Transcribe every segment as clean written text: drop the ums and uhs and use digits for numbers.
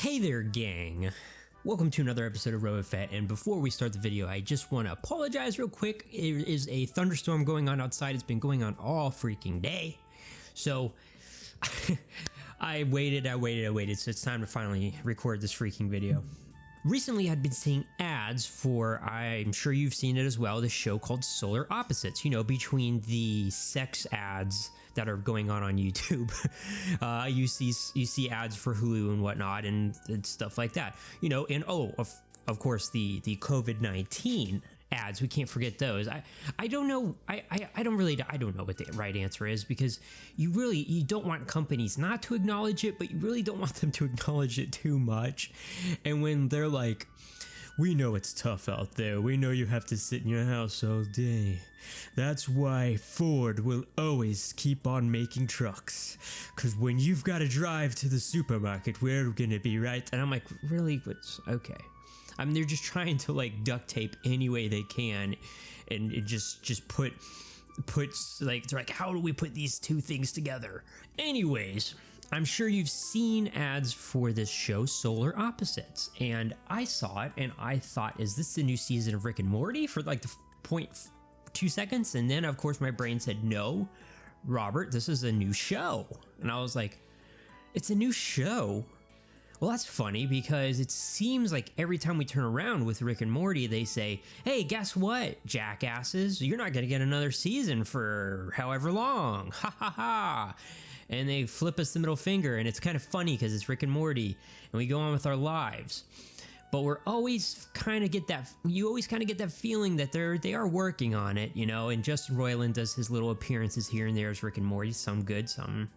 Hey there, gang! Welcome to another episode of RobaFett, and before we start the video, I just want to apologize real quick. There is a thunderstorm going on outside. It's been going on all freaking day. So, I waited, so it's time to finally record this freaking video. Recently, I'd been seeing ads for, I'm sure you've seen it as well, this show called Solar Opposites, you know, between the sex ads that are going on YouTube. You see ads for Hulu and whatnot and stuff like that, you know, and of course the COVID-19 ads, we can't forget those. I don't know, I don't know what the right answer is, because you don't want companies not to acknowledge it, but you really don't want them to acknowledge it too much. And when they're like, we know it's tough out there, we know you have to sit in your house all day, that's why Ford will always keep on making trucks, because when you've got to drive to the supermarket, we're gonna be right. And I'm like, really? Okay. I mean, they're just trying to like duct tape any way they can, and it just puts like, they're like, how do we put these two things together? Anyways, I'm sure you've seen ads for this show, Solar Opposites, and I saw it and I thought, is this the new season of Rick and Morty, for like the 0.2 seconds? And then of course my brain said, no, Robert, this is a new show. And I was like, it's a new show? Well, that's funny, because it seems like every time we turn around with Rick and Morty, they say, hey, guess what, jackasses? You're not going to get another season for however long. Ha ha ha. And they flip us the middle finger, and it's kind of funny because it's Rick and Morty, and we go on with our lives. But we're always kind of get that, you always kind of get that feeling that they are working on it, you know, and Justin Roiland does his little appearances here and there as Rick and Morty, some good, some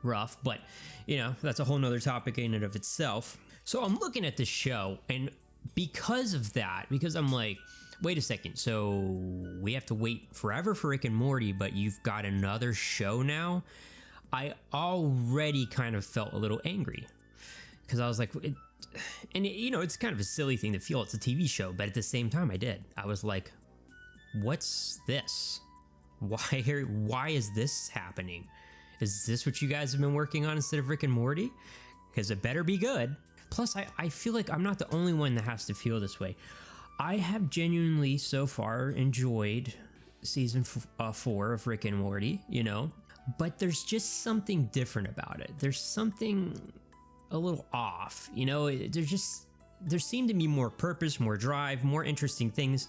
rough, but you know, that's a whole nother topic in and of itself. So I'm looking at this show, and because of that, because I'm like, wait a second, so we have to wait forever for Rick and Morty, but you've got another show now? I already kind of felt a little angry, because I was like, you know, it's kind of a silly thing to feel, it's a TV show, but at the same time I was like, what's this? Why is this happening? Is this what you guys have been working on instead of Rick and Morty? Because it better be good. Plus, I feel like I'm not the only one that has to feel this way. I have genuinely so far enjoyed season 4 of Rick and Morty, you know, but there's just something different about it. There's something a little off, you know. There seemed to be more purpose, more drive, more interesting things.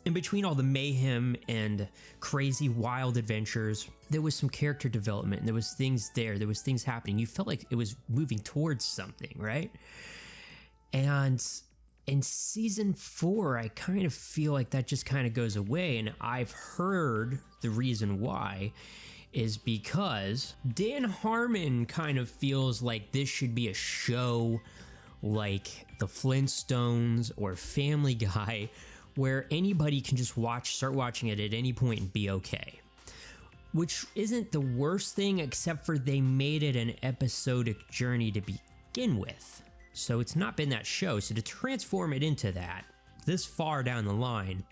In between all the mayhem and crazy wild adventures, there was some character development, and there was things happening. You felt like it was moving towards something, right? And in season 4, I kind of feel like that just kind of goes away, and I've heard the reason why is because Dan Harmon kind of feels like this should be a show like the Flintstones or Family Guy, where anybody can just start watching it at any point and be okay. Which isn't the worst thing, except for they made it an episodic journey to begin with. So it's not been that show. So to transform it into that this far down the line,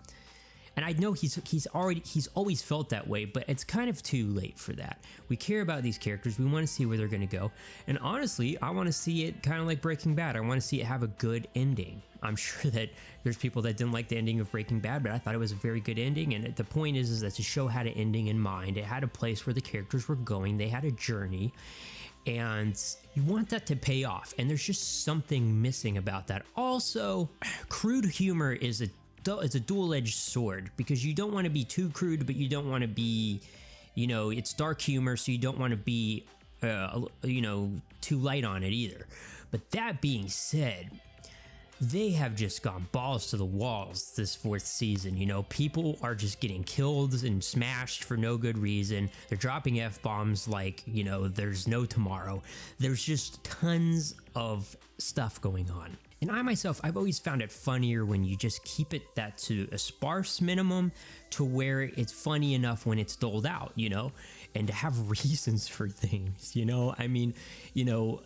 and I know he's always felt that way, but it's kind of too late for that. We care about these characters. We want to see where they're going to go. And honestly, I want to see it kind of like Breaking Bad. I want to see it have a good ending. I'm sure that there's people that didn't like the ending of Breaking Bad, but I thought it was a very good ending. And the point is that the show had an ending in mind. It had a place where the characters were going. They had a journey, and you want that to pay off. And there's just something missing about that. Also, crude humor is a dual-edged sword, because you don't want to be too crude, but you don't want to be, you know, it's dark humor, so you don't want to be, you know, too light on it either. But that being said, they have just gone balls to the walls this 4th season. You know, people are just getting killed and smashed for no good reason. They're dropping F-bombs like, you know, there's no tomorrow. There's just tons of stuff going on. And I myself, I've always found it funnier when you just keep it that to a sparse minimum, to where it's funny enough when it's doled out, you know, and to have reasons for things, you know. I mean, you know,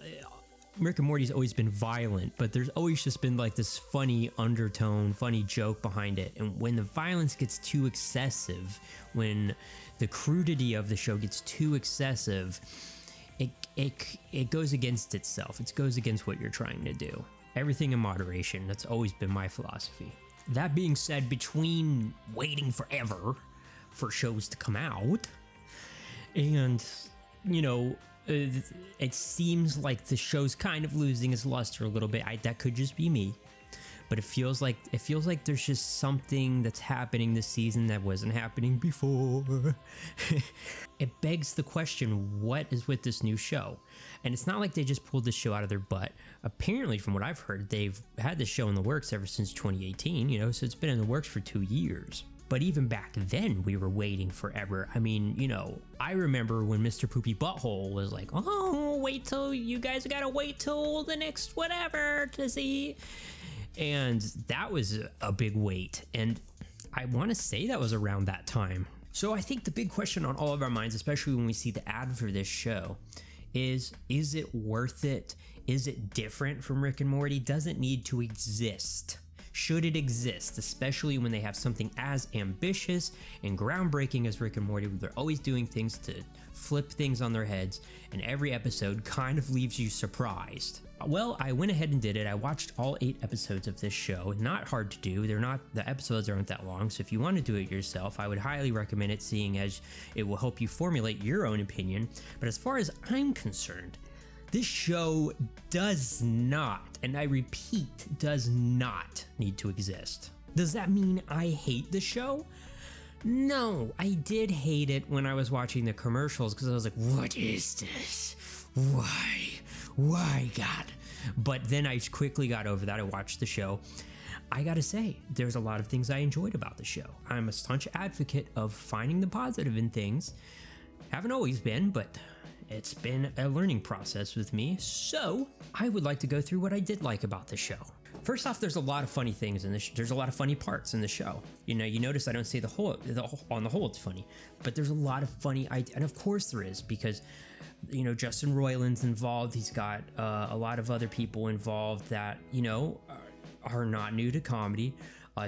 Rick and Morty's always been violent, but there's always just been like this funny undertone, funny joke behind it. And when the violence gets too excessive, when the crudity of the show gets too excessive, it goes against itself. It goes against what you're trying to do. Everything in moderation. That's always been my philosophy. That being said, between waiting forever for shows to come out and, you know, it seems like the show's kind of losing its luster a little bit. That could just be me, but it feels like there's just something that's happening this season that wasn't happening before. It begs the question, what is with this new show? And it's not like they just pulled this show out of their butt. Apparently, from what I've heard, they've had this show in the works ever since 2018, you know, so it's been in the works for 2 years. But even back then, we were waiting forever. I mean, you know, I remember when Mr. Poopy Butthole was like, oh, wait till you guys gotta wait till the next whatever to see. And that was a big wait. And I want to say that was around that time. So I think the big question on all of our minds, especially when we see the ad for this show, is it worth it? Is it different from Rick and Morty? Does it need to exist? Should it exist, especially when they have something as ambitious and groundbreaking as Rick and Morty, where they're always doing things to flip things on their heads, and every episode kind of leaves you surprised. Well, I went ahead and did it. I watched all 8 episodes of this show. Not hard to do. The episodes aren't that long, so if you want to do it yourself, I would highly recommend it, seeing as it will help you formulate your own opinion. But as far as I'm concerned, this show does not, and I repeat, does not need to exist. Does that mean I hate the show? No, I did hate it when I was watching the commercials, because I was like, what is this? Why, God? But then I quickly got over that. I watched the show. I gotta say, there's a lot of things I enjoyed about the show. I'm a staunch advocate of finding the positive in things. Haven't always been, but it's been a learning process with me. So I would like to go through what I did like about the show. First off, there's a lot of funny things in this. There's a lot of funny parts in the show. You know, you notice I don't say on the whole it's funny, but there's a lot of funny, and of course there is, because, you know, Justin Roiland's involved. He's got a lot of other people involved that, you know, are not new to comedy.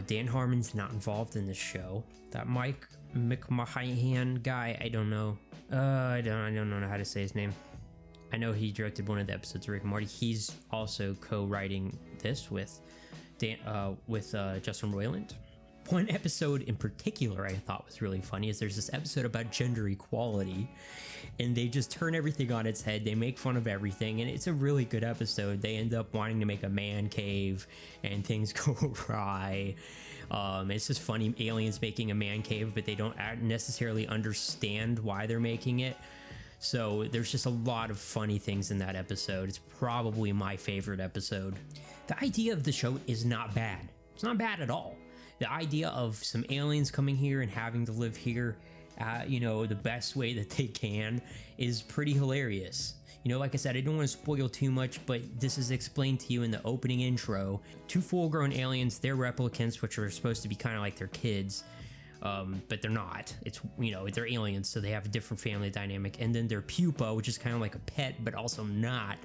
Dan Harmon's not involved in this show. That Mike McMahon guy, I don't know. I don't know how to say his name. I know he directed one of the episodes of Rick and Morty. He's also co-writing this with Justin Roiland. One episode in particular I thought was really funny is there's this episode about gender equality, and they just turn everything on its head. They make fun of everything, and it's a really good episode. They end up wanting to make a man cave, and things go awry. It's just funny, aliens making a man cave, but they don't necessarily understand why they're making it. So there's just a lot of funny things in that episode. It's probably my favorite episode. The idea of the show is not bad. It's not bad at all. The idea of some aliens coming here and having to live here, you know, the best way that they can is pretty hilarious. You know, like I said, I don't want to spoil too much, but this is explained to you in the opening intro. 2 full-grown aliens, they're replicants, which are supposed to be kind of like their kids, but they're not. It's, you know, they're aliens, so they have a different family dynamic. And then their pupa, which is kind of like a pet, but also not.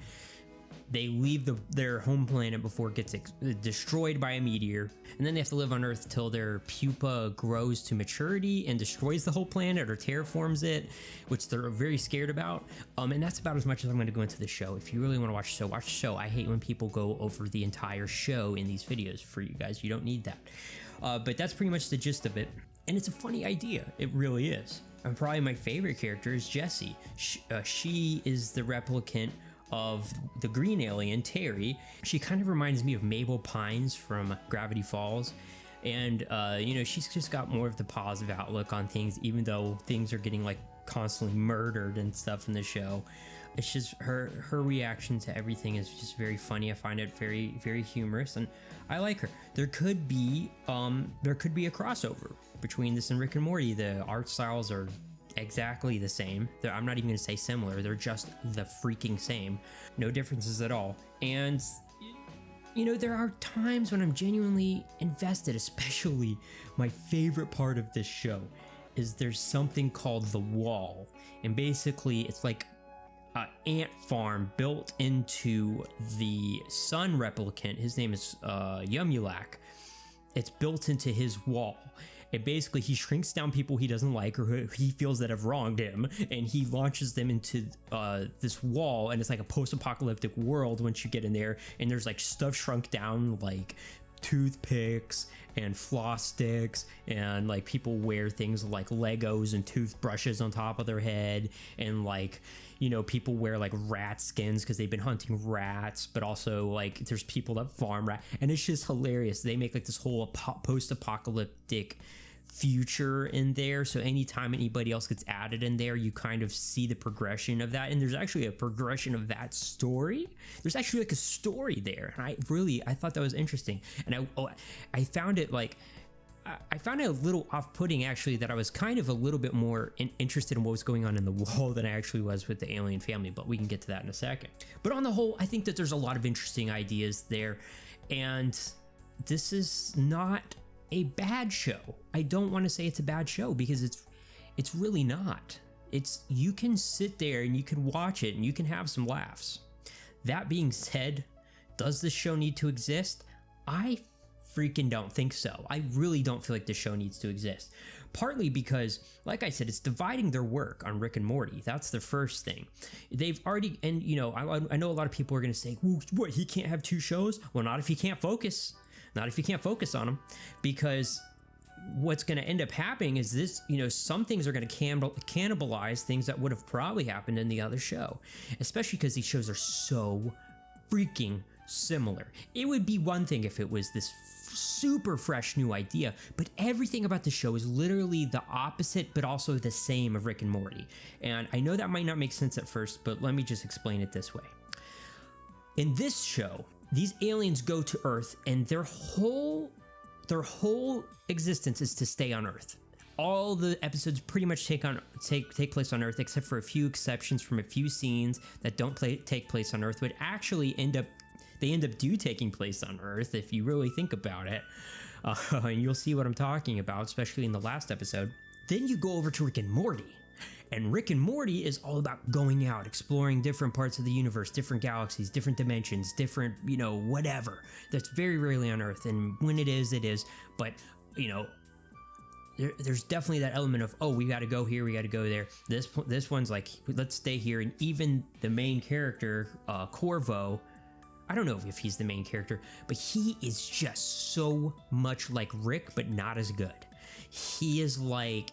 They leave their home planet before it gets destroyed by a meteor, and then they have to live on Earth till their pupa grows to maturity and destroys the whole planet or terraforms it, which they're very scared about. And that's about as much as I'm going to go into the show. If you really want to watch the show, watch the show. I hate when people go over the entire show in these videos for you guys. You don't need that. But that's pretty much the gist of it. And it's a funny idea. It really is. And probably my favorite character is Jessie. She is the replicant of the green alien, Terry. She kind of reminds me of Mabel Pines from Gravity Falls. And, you know, she's just got more of the positive outlook on things, even though things are getting, like, constantly murdered and stuff in the show. It's just her reaction to everything is just very funny. I find it very, very humorous, and I like her. There could be a crossover between this and Rick and Morty. The art styles are exactly the same. I'm not even gonna say similar. They're just the freaking same. No differences at all. And you know, there are times when I'm genuinely invested, especially my favorite part of this show is there's something called the Wall. And basically it's like an ant farm built into the sun replicant. His name is Yumulak. It's built into his wall. And basically he shrinks down people he doesn't like or who he feels that have wronged him, and he launches them into this wall, and it's like a post-apocalyptic world once you get in there, and there's like stuff shrunk down like toothpicks and floss sticks, and like people wear things like Legos and toothbrushes on top of their head, and like, you know, people wear like rat skins because they've been hunting rats, but also like there's people that farm rat, and it's just hilarious. They make like this whole post-apocalyptic future in there, so anytime anybody else gets added in there, you kind of see the progression of that, and there's actually a progression of that story. There's actually like a story there, and I thought that was interesting, and I found it like I found it a little off-putting actually, that I was kind of a little bit more interested in what was going on in the wall than I actually was with the alien family, but we can get to that in a second. But on the whole, I think that there's a lot of interesting ideas there, and this is not a bad show. I don't want to say it's a bad show because it's really not. You can sit there and you can watch it and you can have some laughs. That being said, does this show need to exist? I freaking don't think so. I really don't feel like this show needs to exist. Partly because, like I said, it's dividing their work on Rick and Morty. That's the first thing. They've already, and you know, I know a lot of people are going to say, well, what, he can't have two shows? Well, not if he can't focus. Not if you can't focus on them, because what's going to end up happening is this, you know, some things are going to cannibalize things that would have probably happened in the other show, especially because these shows are so freaking similar. It would be one thing if it was this super fresh new idea, but everything about the show is literally the opposite, but also the same of Rick and Morty. And I know that might not make sense at first, but let me just explain it this way. In this show, these aliens go to Earth, and their whole existence is to stay on Earth. All the episodes pretty much take place on Earth, except for a few exceptions from a few scenes that don't take place on Earth, but actually end up taking place on Earth if you really think about it. And you'll see what I'm talking about, especially in the last episode. Then you go over to Rick and Morty. And Rick and Morty is all about going out, exploring different parts of the universe, different galaxies, different dimensions, different, you know, whatever. That's very rarely on Earth. And when it is, it is. But, you know, there's definitely that element of, oh, we got to go here, we got to go there. This one's like, let's stay here. And even the main character, Corvo, I don't know if he's the main character, but he is just so much like Rick, but not as good. He is like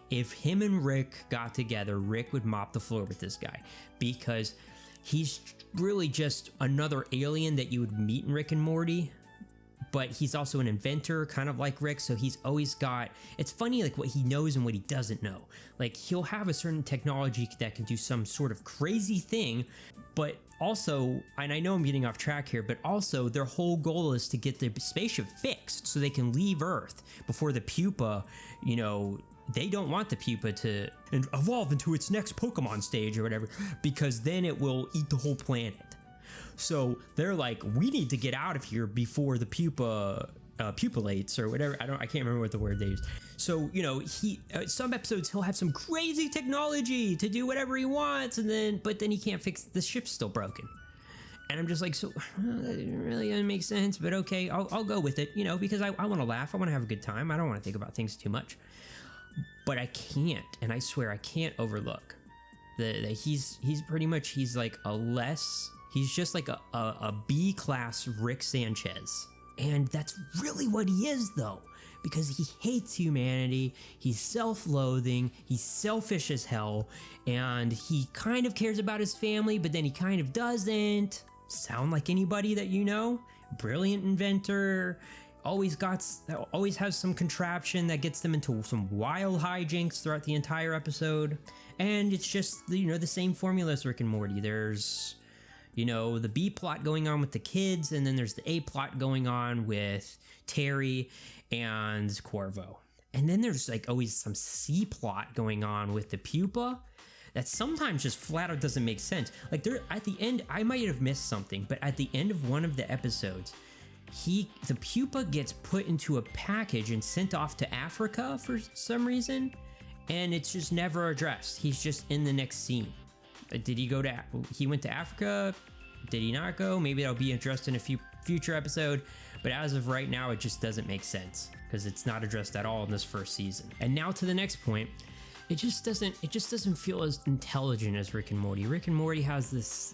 if him and Rick got together, Rick would mop the floor with this guy, because he's really just another alien that you would meet in Rick and Morty, but he's also an inventor, kind of like Rick, so he's always got, it's funny like what he knows and what he doesn't know. Like he'll have a certain technology that can do some sort of crazy thing, but also, and I know I'm getting off track here, but also their whole goal is to get the spaceship fixed so they can leave Earth before the pupa, you know, they don't want the pupa to evolve into its next Pokemon stage or whatever, because then it will eat the whole planet. So they're like, we need to get out of here before the pupa pupillates or whatever. I can't remember what the word they use. So, you know, some episodes he'll have some crazy technology to do whatever he wants, but then he can't fix, the ship's still broken. And I'm just like, so that really doesn't make sense, but okay, I'll go with it, you know, because I want to laugh, I want to have a good time, I don't want to think about things too much. But I can't, and I swear I can't overlook that he's pretty much, he's just like a B-class Rick Sanchez. And that's really what he is, though, because he hates humanity, he's self-loathing, he's selfish as hell, and he kind of cares about his family, but then he kind of doesn't. Sound like anybody that you know? Brilliant inventor, always has some contraption that gets them into some wild hijinks throughout the entire episode. And it's just, you know, the same formula as Rick and Morty. There's, you know, the B plot going on with the kids, and then there's the A plot going on with Terry and Corvo. And then there's like always some C plot going on with the pupa that sometimes just flat out doesn't make sense. Like there at the end, I might have missed something, but at the end of one of the episodes, the pupa gets put into a package and sent off to Africa for some reason, and it's just never addressed. He's just in the next scene. He went to Africa? Did he not go? Maybe that'll be addressed in a future episode, but as of right now, it just doesn't make sense. because it's not addressed at all in this first season. And now to the next point, it just doesn't feel as intelligent as Rick and Morty. Rick and Morty has this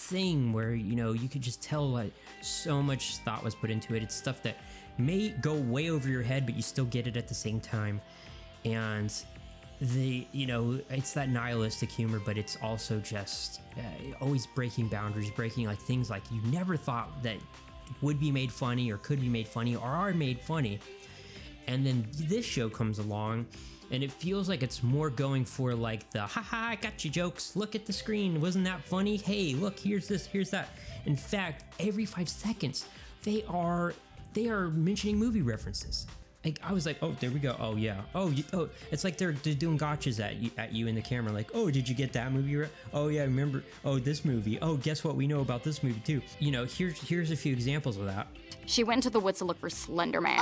thing where, you know, you could just tell like so much thought was put into it. It's stuff that may go way over your head, but you still get it at the same time. And you know, it's that nihilistic humor, but it's also just always breaking boundaries, breaking like things like you never thought that would be made funny or could be made funny or are made funny. And then this show comes along and it feels like it's more going for like the haha, I got you jokes, look at the screen, wasn't that funny, hey look, here's this, here's that. In fact, every 5 seconds they are mentioning movie references. Like, I was like, oh, there we go. Oh, yeah. Oh, it's like they're doing gotchas at you in the camera. Like, oh, did you get that movie? Oh, yeah, remember? Oh, this movie. Oh, guess what? We know about this movie, too. You know, here's a few examples of that. She went to the woods to look for Slender Man.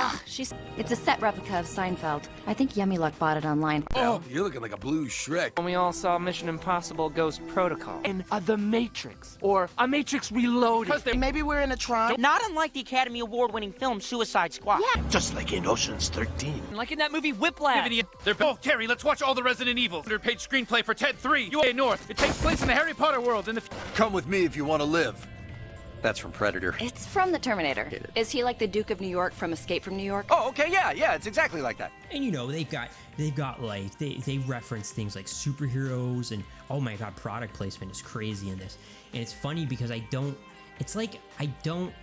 It's a set replica of Seinfeld. I think Yummy Luck bought it online. Oh, you're looking like a blue Shrek. And we all saw Mission Impossible Ghost Protocol. And The Matrix. Or A Matrix Reloaded. Maybe we're in a trial. Not unlike the Academy Award-winning film Suicide Squad. Yeah. Just like in Ocean's 13. Like in that movie Whiplash. Oh, Terry, let's watch all the Resident Evil. 100-page screenplay for Ted 3, UA North. It takes place in the Harry Potter world. Come with me if you want to live. That's from Predator. It's from The Terminator. Is he like the Duke of New York from Escape from New York? Oh, okay, yeah, it's exactly like that. And you know, they've got like, they reference things like superheroes and, oh my god, product placement is crazy in this. And it's funny because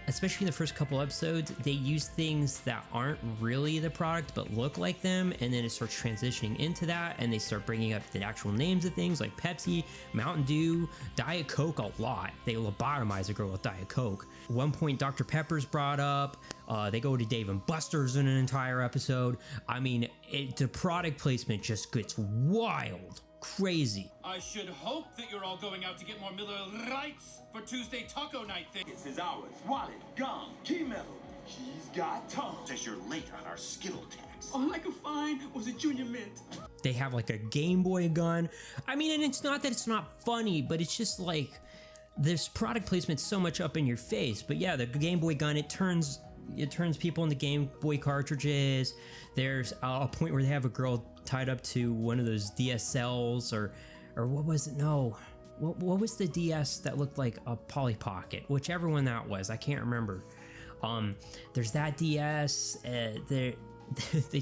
especially in the first couple episodes, they use things that aren't really the product but look like them, and then it starts transitioning into that, and they start bringing up the actual names of things like Pepsi, Mountain Dew, Diet Coke a lot. They lobotomize a girl with Diet Coke. At one point, Dr. Pepper's brought up. They go to Dave and Buster's in an entire episode. I mean, the product placement just gets wild. Crazy. I should hope that you're all going out to get more Miller Lights for Tuesday taco night thing. This is ours. Wallet, gum, key metal. She's got tongue. Says you're late on our Skittle tax. All I could find was a Junior Mint. They have like a Game Boy gun. I mean, and it's not that it's not funny, but it's just like this product placement's so much up in your face. But yeah, the Game Boy gun, it turns people into Game Boy cartridges. There's a point where they have a girl tied up to one of those DSLs or what was it? No, what was the DS that looked like a Polly Pocket? Whichever one that was, I can't remember. There's that DS. They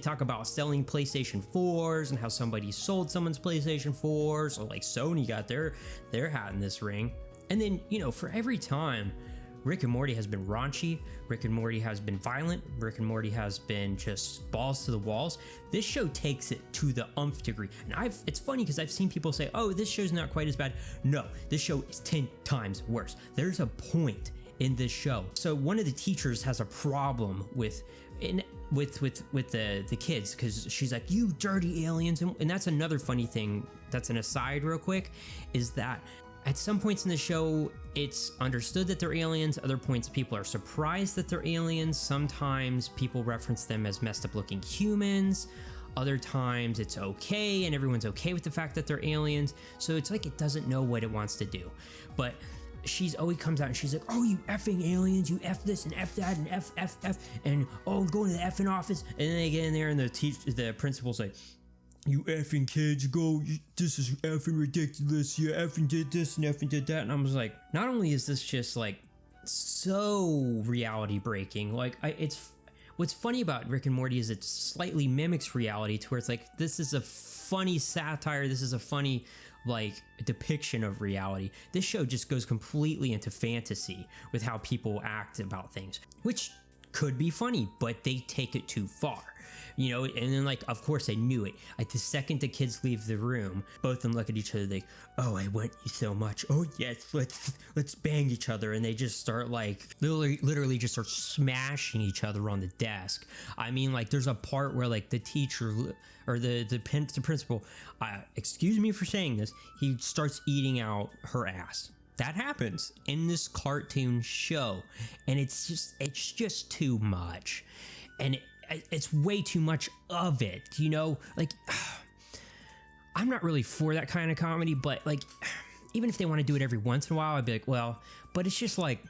talk about selling PlayStation 4s and how somebody sold someone's PlayStation 4, so like Sony got their hat in this ring. And then, you know, for every time Rick and Morty has been raunchy, Rick and Morty has been violent, Rick and Morty has been just balls to the walls, this show takes it to the umph degree. And it's funny because I've seen people say, oh, this show's not quite as bad. No, this show is 10 times worse. There's a point in this show. So one of the teachers has a problem with the kids because she's like, you dirty aliens. And that's another funny thing, that's an aside real quick, is that at some points in the show, it's understood that they're aliens. Other points, people are surprised that they're aliens. Sometimes people reference them as messed up looking humans. Other times it's okay and everyone's okay with the fact that they're aliens. So it's like it doesn't know what it wants to do. But she's always comes out and she's like, oh, you effing aliens, you F this and F that and F, and oh, I'm going to the effing office. And then they get in there and the principal's like, you effing kids, go, this is effing ridiculous, you effing did this and effing did that. And I was like, not only is this just like so reality breaking, like what's funny about Rick and Morty is it slightly mimics reality to where it's like, this is a funny satire, this is a funny like depiction of reality. This show just goes completely into fantasy with how people act about things, which could be funny, but they take it too far. You know, and then like, of course I knew it. Like the second the kids leave the room, both of them look at each other like, oh, I want you so much. Oh yes, let's bang each other. And they just start like, literally just start smashing each other on the desk. I mean, like there's a part where like the teacher or the principal, excuse me for saying this, he starts eating out her ass. That happens in this cartoon show. And it's just too much. And it's way too much of it, you know? Like, I'm not really for that kind of comedy, but like, even if they want to do it every once in a while, I'd be like, well, but it's just like,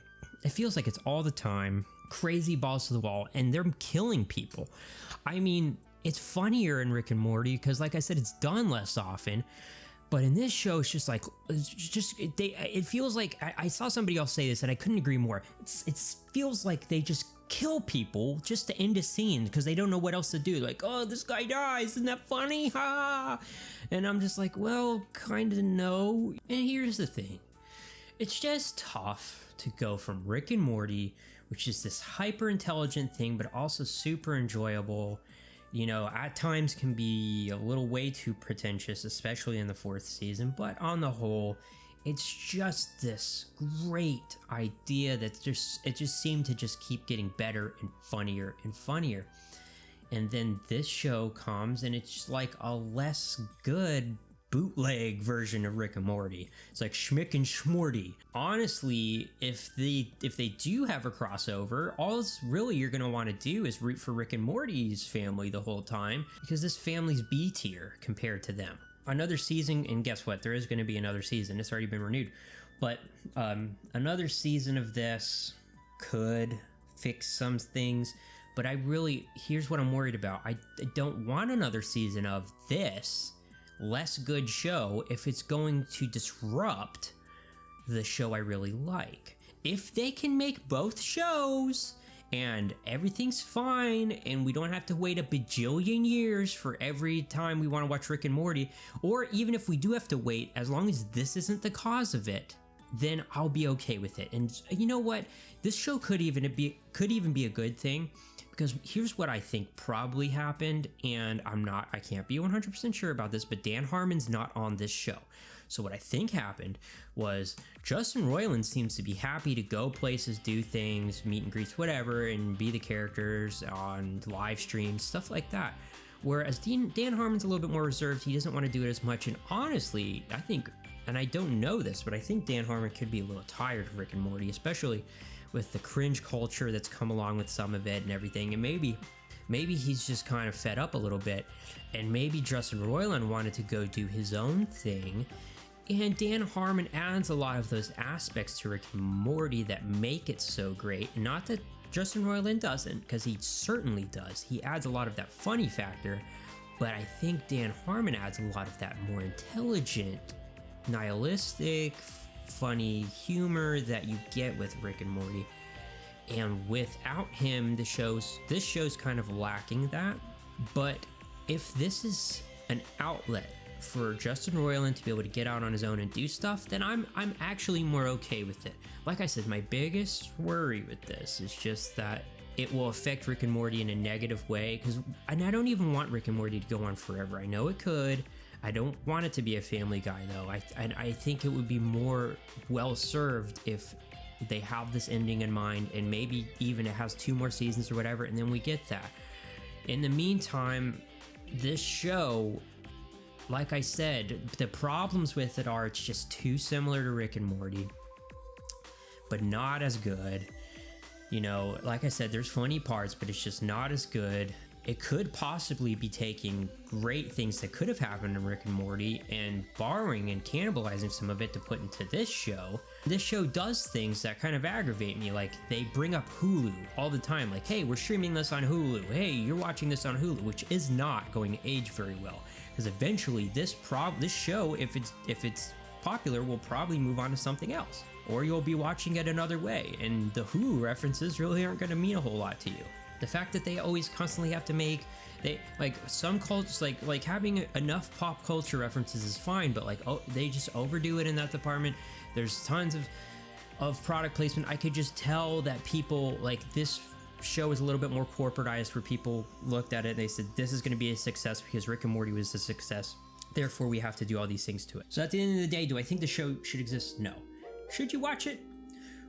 it feels like it's all the time. crazy balls to the wall and they're killing people. I mean, it's funnier in Rick and Morty because, like I said, it's done less often. But in this show, it's just like, it feels like, I saw somebody else say this and I couldn't agree more. It feels like they just kill people just to end a scene because they don't know what else to do. Like, oh, this guy dies, isn't that funny? Ha! And I'm just like, well, kind of no. And here's the thing. It's just tough to go from Rick and Morty, which is this hyper intelligent thing, but also super enjoyable. You know, at times can be a little way too pretentious, especially in the 4th season, but on the whole, it's just this great idea that it just seemed to just keep getting better and funnier and funnier. And then this show comes and it's just like a less good bootleg version of Rick and Morty. It's like Schmick and Schmorty. Honestly, if they do have a crossover, all really you're gonna want to do is root for Rick and Morty's family the whole time, because this family's B tier compared to them. Another season, and guess what? There is going to be another season. It's already been renewed. But another season of this could fix some things. But here's what I'm worried about. I don't want another season of this less good show if it's going to disrupt the show I really like. If they can make both shows and everything's fine and we don't have to wait a bajillion years for every time we want to watch Rick and Morty, or even if we do have to wait, as long as this isn't the cause of it, then I'll be okay with it. And you know what? This show could even be a good thing, because here's what I think probably happened, and I can't be 100% sure about this, but Dan Harmon's not on this show. So what I think happened was Justin Roiland seems to be happy to go places, do things, meet and greets, whatever, and be the characters on live streams, stuff like that. Whereas Dan Harmon's a little bit more reserved. He doesn't want to do it as much. And honestly, I think, and I don't know this, but I think Dan Harmon could be a little tired of Rick and Morty, especially with the cringe culture that's come along with some of it and everything. And maybe he's just kind of fed up a little bit. And maybe Justin Roiland wanted to go do his own thing. And Dan Harmon adds a lot of those aspects to Rick and Morty that make it so great. Not that Justin Roiland doesn't, because he certainly does. He adds a lot of that funny factor, but I think Dan Harmon adds a lot of that more intelligent, nihilistic, funny humor that you get with Rick and Morty. And without him, this show's kind of lacking that. But if this is an outlet for Justin Roiland to be able to get out on his own and do stuff, then I'm actually more okay with it. Like I said, my biggest worry with this is just that it will affect Rick and Morty in a negative way, and I don't even want Rick and Morty to go on forever. I know it could. I don't want it to be a Family Guy though. I think it would be more well served if they have this ending in mind, and maybe even it has 2 more seasons or whatever, and then we get that. In the meantime, this show, like I said, the problems with it are it's just too similar to Rick and Morty, but not as good. You know, like I said, there's funny parts, but it's just not as good. It could possibly be taking great things that could have happened in Rick and Morty and borrowing and cannibalizing some of it to put into this show. This show does things that kind of aggravate me, like they bring up Hulu all the time, like, hey, we're streaming this on Hulu, hey, you're watching this on Hulu, which is not going to age very well. Because eventually this show, if it's popular, will probably move on to something else, or you'll be watching it another way, and the Hulu references really aren't going to mean a whole lot to you. The fact that they always constantly have to make, some cultures, like having enough pop culture references is fine, but they just overdo it in that department. There's tons of product placement. I could just tell that people like this show is a little bit more corporatized, where people looked at it and they said, this is going to be a success because Rick and Morty was a success, therefore we have to do all these things to it. So at the end of the day, do I think the show should exist? No. Should you watch it?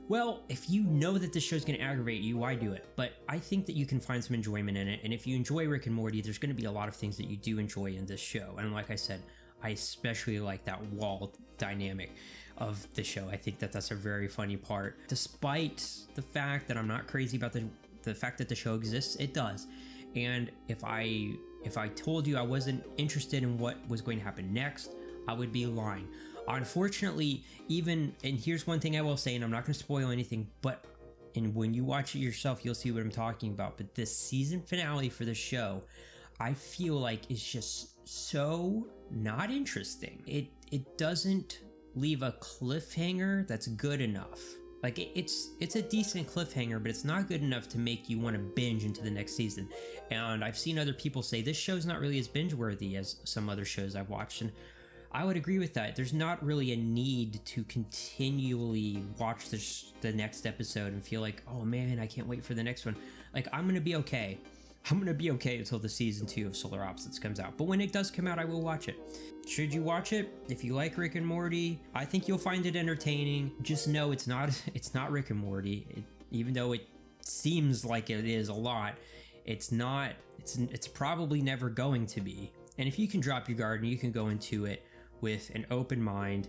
Well, if you know that this show's going to aggravate you, why do it? But I think that you can find some enjoyment in it, and if you enjoy Rick and Morty, there's going to be a lot of things that you do enjoy in this show. And like I said, I especially like that wall dynamic of the show. I think that that's a very funny part. Despite the fact that I'm not crazy about the fact that the show exists, it does. And if I told you I wasn't interested in what was going to happen next, I would be lying. Unfortunately, and here's one thing I will say, and I'm not going to spoil anything, but and when you watch it yourself, you'll see what I'm talking about. But this season finale for the show, I feel like is just so not interesting. It doesn't leave a cliffhanger that's good enough. Like it's a decent cliffhanger, but it's not good enough to make you want to binge into the next season. And I've seen other people say this show's not really as binge worthy as some other shows I've watched, and I would agree with that. There's not really a need to continually watch the next episode and feel like, oh man, I can't wait for the next one. Like, I'm gonna be okay. I'm gonna be okay until the season 2 of Solar Opposites comes out. But when it does come out, I will watch it. Should you watch it? If you like Rick and Morty, I think you'll find it entertaining. Just know it's not Rick and Morty. Even though it seems like it is a lot, it's not. It's probably never going to be. And if you can drop your guard and you can go into it with an open mind,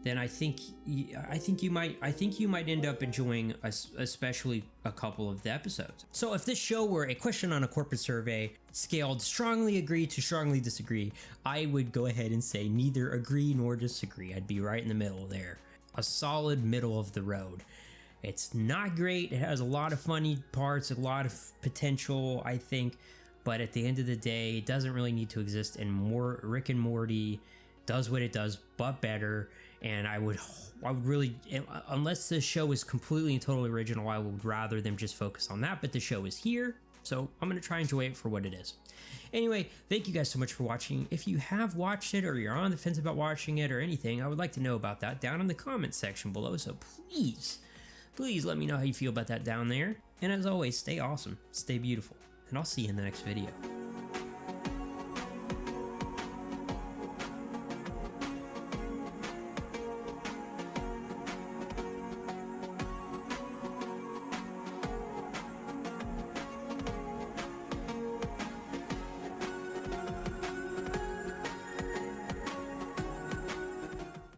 then I think you might end up enjoying especially a couple of the episodes. So if this show were a question on a corporate survey scaled strongly agree to strongly disagree, I would go ahead and say neither agree nor disagree. I'd be right in the middle there. A solid middle of the road. It's not great. It has a lot of funny parts, a lot of potential, I think, but at the end of the day, it doesn't really need to exist, and more Rick and Morty does what it does, but better. And I would really, unless the show is completely and totally original, I would rather them just focus on that. But the show is here, so I'm going to try and enjoy it for what it is. Anyway, thank you guys so much for watching. If you have watched it or you're on the fence about watching it or anything, I would like to know about that down in the comments section below. So please let me know how you feel about that down there. And as always, stay awesome, stay beautiful, and I'll see you in the next video.